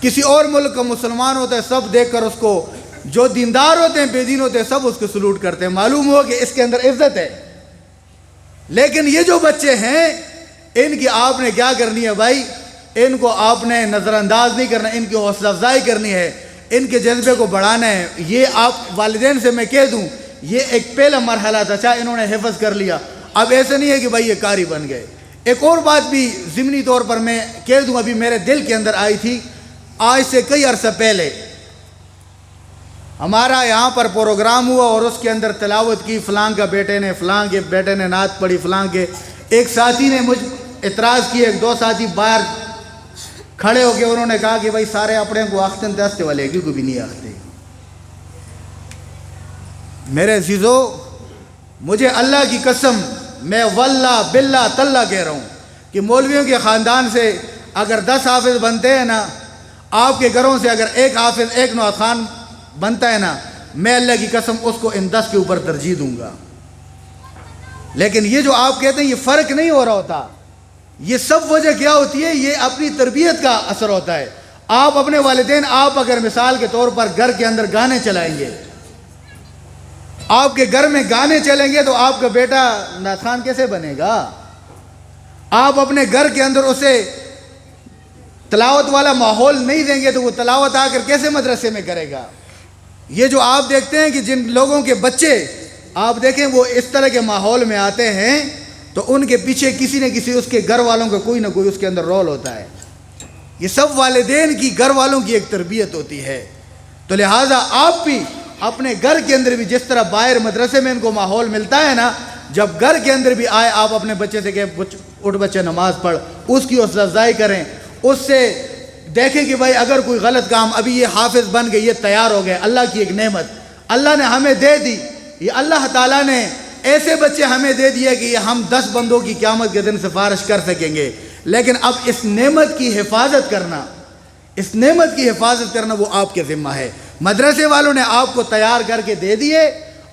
کسی اور ملک کا مسلمان ہوتا ہے سب دیکھ کر اس کو، جو دیندار ہوتے ہیں بے دین ہوتے ہیں سب اس کو سلوٹ کرتے ہیں، معلوم ہو کہ اس کے اندر عزت ہے۔ لیکن یہ جو بچے ہیں ان کی آپ نے کیا کرنی ہے بھائی؟ ان کو آپ نے نظر انداز نہیں کرنا، ان کی حوصلہ افزائی کرنی ہے، ان کے جذبے کو بڑھانا ہے۔ یہ آپ والدین سے میں کہہ دوں، یہ ایک پہلا مرحلہ تھا، چاہے انہوں نے حفظ کر لیا، اب ایسے نہیں ہے کہ بھائی یہ قاری بن گئے۔ ایک اور بات بھی ضمنی طور پر میں کہہ دوں، ابھی میرے دل کے اندر آئی تھی، آج سے کئی عرصہ پہلے ہمارا یہاں پر پروگرام ہوا اور اس کے اندر تلاوت کی، فلاں کا بیٹے نے، فلاں کے بیٹے نے نعت پڑھی، فلاں کے ایک ساتھی نے مجھ اعتراض کیا، ایک دو ساتھی باہر کھڑے ہو کے انہوں نے کہا کہ بھائی سارے اپنے کو آختن دستے والے کیوں بھی نہیں آختے۔ میرے عزیزو، مجھے اللہ کی قسم، میں واللہ باللہ تاللہ کہہ رہا ہوں کہ مولویوں کے خاندان سے اگر 10 حافظ بنتے ہیں نا، آپ کے گھروں سے اگر ایک حافظ، ایک نعت خوان بنتا ہے نا، میں اللہ کی قسم اس کو ان 10 کے اوپر ترجیح دوں گا۔ لیکن یہ جو آپ کہتے ہیں یہ فرق نہیں ہو رہا ہوتا، یہ سب وجہ کیا ہوتی ہے؟ یہ اپنی تربیت کا اثر ہوتا ہے۔ آپ اپنے والدین، آپ اگر مثال کے طور پر گھر کے اندر گانے چلائیں گے، آپ کے گھر میں گانے چلیں گے تو آپ کا بیٹا نعت خوان کیسے بنے گا؟ آپ اپنے گھر کے اندر اسے تلاوت والا ماحول نہیں دیں گے تو وہ تلاوت آ کر کیسے مدرسے میں کرے گا؟ یہ جو آپ دیکھتے ہیں کہ جن لوگوں کے بچے آپ دیکھیں وہ اس طرح کے ماحول میں آتے ہیں تو ان کے پیچھے کسی نہ کسی اس کے گھر والوں کا کوئی نہ کوئی اس کے اندر رول ہوتا ہے۔ یہ سب والدین کی، گھر والوں کی ایک تربیت ہوتی ہے۔ تو لہٰذا آپ بھی اپنے گھر کے اندر بھی جس طرح باہر مدرسے میں ان کو ماحول ملتا ہے نا، جب گھر کے اندر بھی آئے آپ اپنے بچے سے کہ اٹھ بچے نماز پڑھ، اس کی حوصلہ افزائی کریں، اس سے دیکھیں کہ بھائی اگر کوئی غلط کام، ابھی یہ حافظ بن گئے، یہ تیار ہو گئے، اللہ کی ایک نعمت اللہ نے ہمیں دے دی، یہ اللہ تعالیٰ نے ایسے بچے ہمیں دے دیے کہ یہ ہم 10 بندوں کی قیامت کے دن سفارش کر سکیں گے۔ لیکن اب اس نعمت کی حفاظت کرنا، اس نعمت کی حفاظت کرنا وہ آپ کے ذمہ ہے۔ مدرسے والوں نے آپ کو تیار کر کے دے دیے،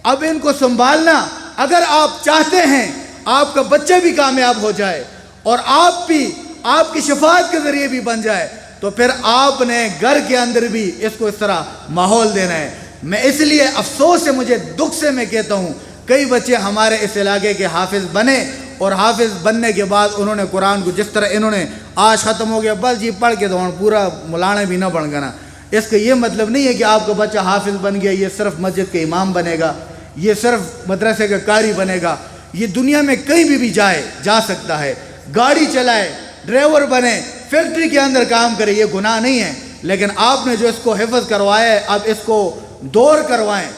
اب ان کو سنبھالنا، اگر آپ چاہتے ہیں آپ کا بچہ بھی کامیاب ہو جائے اور آپ بھی آپ کی شفاعت کے ذریعے بھی بن جائے، تو پھر آپ نے گھر کے اندر بھی اس کو اس طرح ماحول دینا ہے۔ میں اس لیے افسوس سے، مجھے دکھ سے میں کہتا ہوں، کئی بچے ہمارے اس علاقے کے حافظ بنے اور حافظ بننے کے بعد انہوں نے قرآن کو جس طرح انہوں نے آج ختم ہو گیا بس جی پڑھ کے تو پورا مولانا بھی نہ بن گنا، اس کا یہ مطلب نہیں ہے کہ آپ کا بچہ حافظ بن گیا یہ صرف مسجد کے امام بنے گا، یہ صرف مدرسے کا قاری بنے گا۔ یہ دنیا میں کہیں بھی جا سکتا ہے، گاڑی چلائے، ڈرائیور بنے، فیکٹری کے اندر کام کرے، یہ گناہ نہیں ہے۔ لیکن آپ نے جو اس کو حفظ کروایا ہے، اب اس کو دور کروائیں،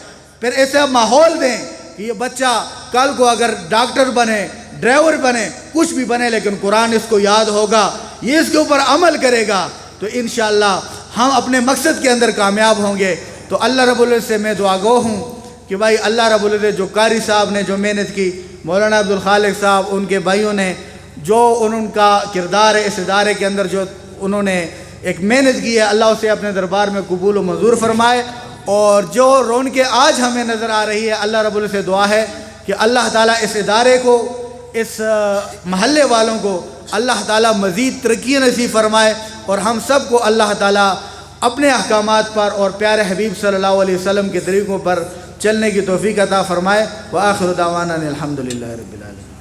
پھر ایسا ماحول دیں کہ یہ بچہ کل کو اگر ڈاکٹر بنے، ڈرائیور بنے، کچھ بھی بنے، لیکن قرآن اس کو یاد ہوگا، یہ اس کے اوپر عمل کرے گا، تو انشاءاللہ ہم اپنے مقصد کے اندر کامیاب ہوں گے۔ تو اللہ رب العزت سے میں دعا گو ہوں کہ بھائی اللہ رب العزت جو قاری صاحب نے جو محنت کی، مولانا عبدالخالق صاحب، ان کے بھائیوں نے جو ان کا کردار ہے اس ادارے کے اندر، جو انہوں نے ایک محنت کی ہے، اللہ اسے اپنے دربار میں قبول و منظور فرمائے، اور جو رونقیں آج ہمیں نظر آ رہی ہے، اللہ رب العزت سے دعا ہے کہ اللہ تعالیٰ اس ادارے کو، اس محلے والوں کو اللہ تعالیٰ مزید ترقی نصیب فرمائے، اور ہم سب کو اللہ تعالیٰ اپنے احکامات پر اور پیارے حبیب صلی اللہ علیہ وسلم کے طریقوں پر چلنے کی توفیق عطا فرمائے۔ وآخر دعوانا الحمدللہ رب العالمین۔